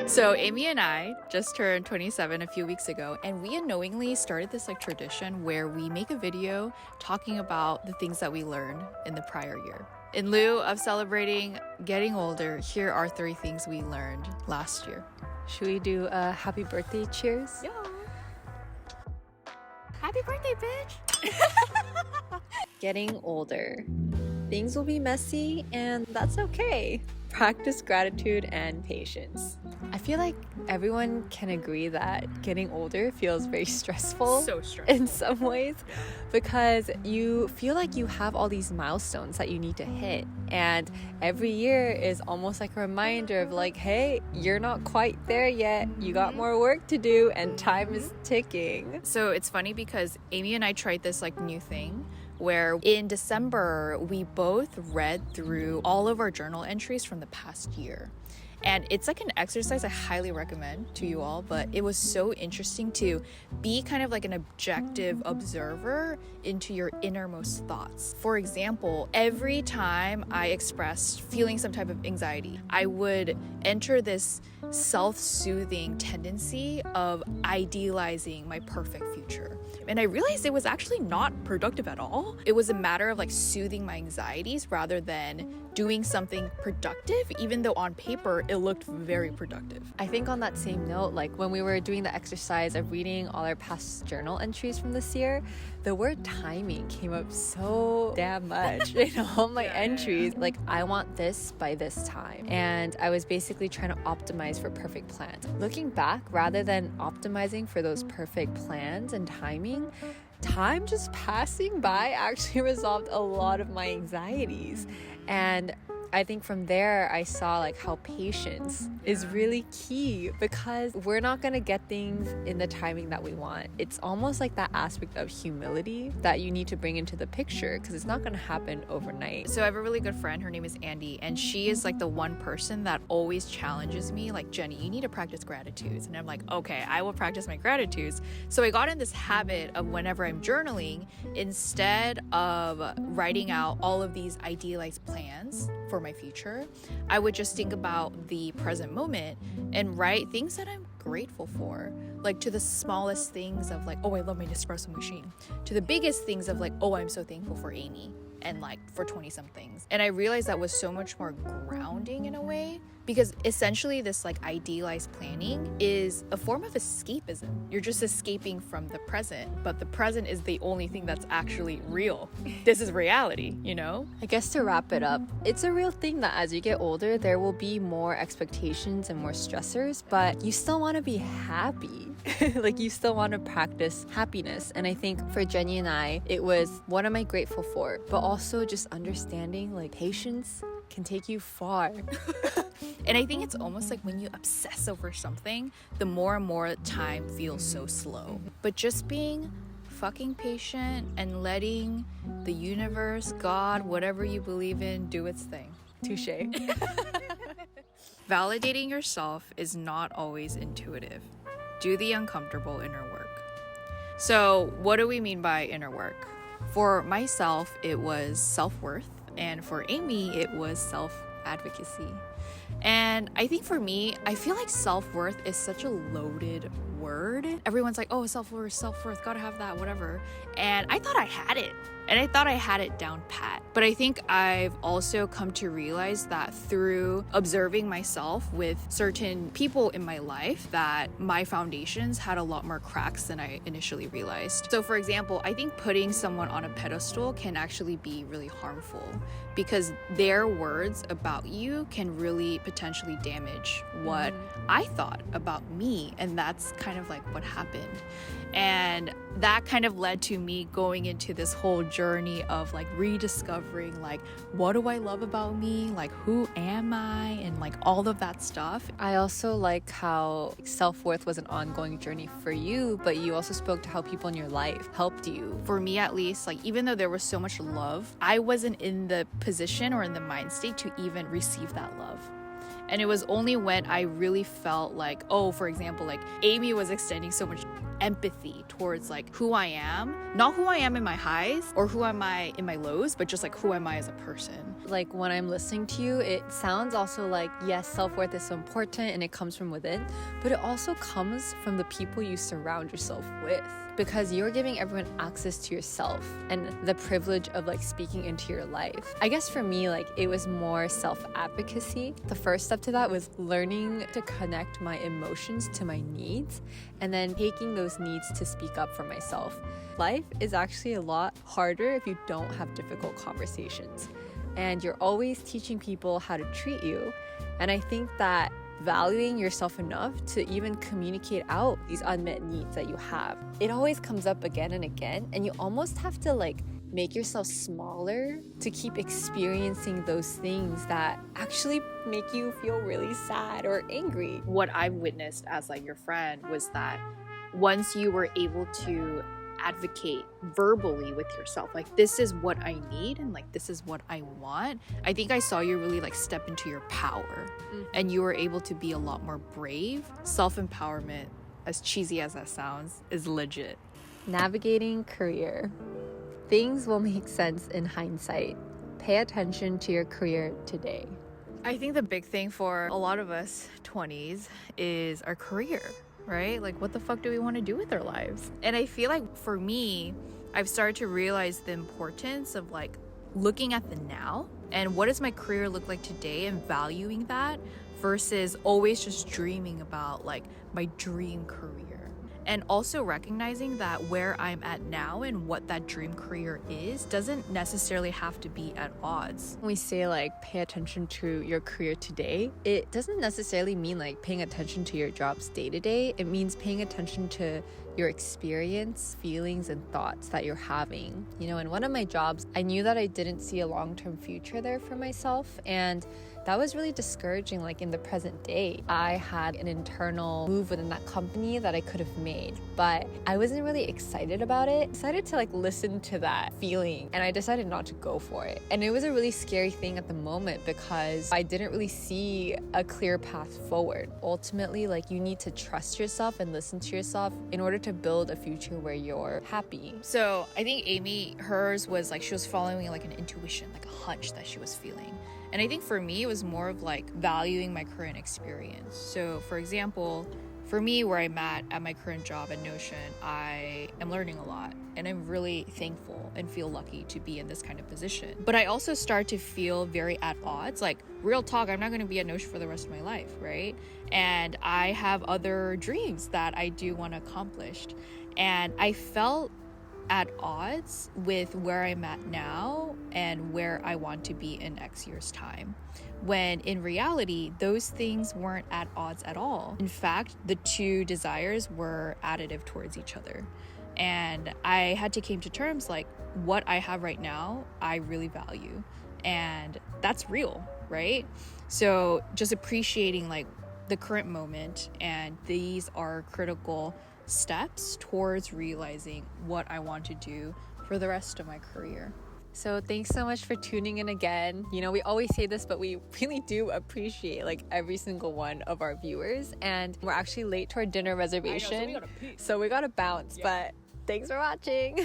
So Amy and I just turned 27 a few weeks ago, and we unknowingly started this like tradition where we make a video talking about the things that we learned in the prior year. In lieu of celebrating getting older, here are 3 things we learned last year. Should we do a happy birthday cheers? Yo! Happy birthday, bitch! Getting older. Things will be messy, and that's okay. Practice gratitude and patience. I feel like everyone can agree that getting older feels very stressful. So stressful. In some ways, because you feel like you have all these milestones that you need to hit. And every year is almost like a reminder of like, hey, you're not quite there yet. You got more work to do and time is ticking. So it's funny because Amy and I tried this like new thing where in December, we both read through all of our journal entries from the past year. And it's like an exercise I highly recommend to you all, but it was so interesting to be kind of like an objective observer into your innermost thoughts. For example, every time I expressed feeling some type of anxiety, I would enter this self-soothing tendency of idealizing my perfect future. And I realized it was actually not productive at all. It was a matter of like soothing my anxieties rather than doing something productive, even though on paper it looked very productive. I think on that same note, like when we were doing the exercise of reading all our past journal entries from this year, the word timing came up so damn much in all my entries. Like, I want this by this time. And I was basically trying to optimize for perfect plans. Looking back, rather than optimizing for those perfect plans and timing, time just passing by actually resolved a lot of my anxieties. And I think from there, I saw like how patience is really key, because we're not going to get things in the timing that we want. It's almost like that aspect of humility that you need to bring into the picture, because it's not going to happen overnight. So I have a really good friend, her name is Andy, and she is like the one person that always challenges me, like, Jenny, you need to practice gratitudes. And I'm like, okay, I will practice my gratitudes. So I got in this habit of whenever I'm journaling, instead of writing out all of these idealized plans for my future, I would just think about the present moment and write things that I'm grateful for, like to the smallest things of like, oh, I love my Nespresso machine, to the biggest things of like, oh, I'm so thankful for Amy and like for 20 somethings. And I realized that was so much more grounding in a way, because essentially this like idealized planning is a form of escapism. You're just escaping from the present, but the present is the only thing that's actually real. This is reality, you know? I guess to wrap it up, it's a real thing that as you get older, there will be more expectations and more stressors, but you still want to be happy. Like, you still want to practice happiness. And I think for Jenny and I, it was what am I grateful for, but also just understanding like patience can take you far. And I think it's almost like when you obsess over something, the more and more time feels so slow. But just being fucking patient and letting the universe, God, whatever you believe in, do its thing. Touche. Validating yourself is not always intuitive. Do the uncomfortable inner work. So, what do we mean by inner work? For myself, it was self-worth, and for Amy, it was self-advocacy. And I think for me, I feel like self-worth is such a loaded word. Everyone's like, oh, self-worth, gotta have that, whatever. And I thought I had it. And I thought I had it down pat. But I think I've also come to realize that through observing myself with certain people in my life, that my foundations had a lot more cracks than I initially realized. So for example, I think putting someone on a pedestal can actually be really harmful, because their words about you can really potentially damage what I thought about me. And that's kind of like what happened. And that kind of led to me going into this whole journey of like rediscovering like, what do I love about me? Like, who am I? And like all of that stuff. I also like how self-worth was an ongoing journey for you, but you also spoke to how people in your life helped you. For me, at least, like even though there was so much love, I wasn't in the position or in the mind state to even receive that love. And it was only when I really felt like, oh, for example, like Amy was extending so much empathy towards like who I am, not who I am in my highs or who am I in my lows, but just like who am I as a person. Like when I'm listening to you, it sounds also like, yes, self-worth is so important and it comes from within, but it also comes from the people you surround yourself with, because you're giving everyone access to yourself and the privilege of like speaking into your life. I guess for me, like it was more self-advocacy. The first step to that was learning to connect my emotions to my needs and then taking those needs to speak up for myself. Life is actually a lot harder if you don't have difficult conversations. And you're always teaching people how to treat you. And I think that valuing yourself enough to even communicate out these unmet needs that you have, it always comes up again and again, and you almost have to like make yourself smaller to keep experiencing those things that actually make you feel really sad or angry. What I've witnessed as like your friend was that once you were able to advocate verbally with yourself, like this is what I need and like this is what I want, I think I saw you really like step into your power and you were able to be a lot more brave. Self-empowerment, as cheesy as that sounds, is legit. Navigating career. Things will make sense in hindsight. Pay attention to your career today. I think the big thing for a lot of us 20s is our career, right? Like, what the fuck do we want to do with our lives? And I feel like for me, I've started to realize the importance of like looking at the now and what does my career look like today and valuing that versus always just dreaming about like my dream career. And also recognizing that where I'm at now and what that dream career is doesn't necessarily have to be at odds. When we say like pay attention to your career today, it doesn't necessarily mean like paying attention to your jobs day to day. It means paying attention to your experience, feelings, and thoughts that you're having. You know, in one of my jobs, I knew that I didn't see a long-term future there for myself, and that was really discouraging. Like in the present day, I had an internal move within that company that I could have made, but I wasn't really excited about it. I decided to like listen to that feeling and I decided not to go for it. And it was a really scary thing at the moment because I didn't really see a clear path forward. Ultimately, like you need to trust yourself and listen to yourself in order to build a future where you're happy. So I think Amy, hers was like she was following like an intuition, like a hunch that she was feeling. And I think for me, it was more of like valuing my current experience. So for example, for me, where I'm at my current job at Notion, I am learning a lot and I'm really thankful and feel lucky to be in this kind of position. But I also start to feel very at odds. Like real talk, I'm not going to be at Notion for the rest of my life, right? And I have other dreams that I do want to accomplish. And I felt at odds with where I'm at now and where I want to be in X years' time. When in reality, those things weren't at odds at all. In fact, the two desires were additive towards each other. And I had to come to terms like what I have right now, I really value. And that's real, right? So just appreciating like the current moment, and these are critical steps towards realizing what I want to do for the rest of my career. So thanks so much for tuning in again. You know, we always say this, but we really do appreciate like every single one of our viewers. And we're actually late to our dinner reservation, so we gotta bounce. Yeah. But thanks for watching.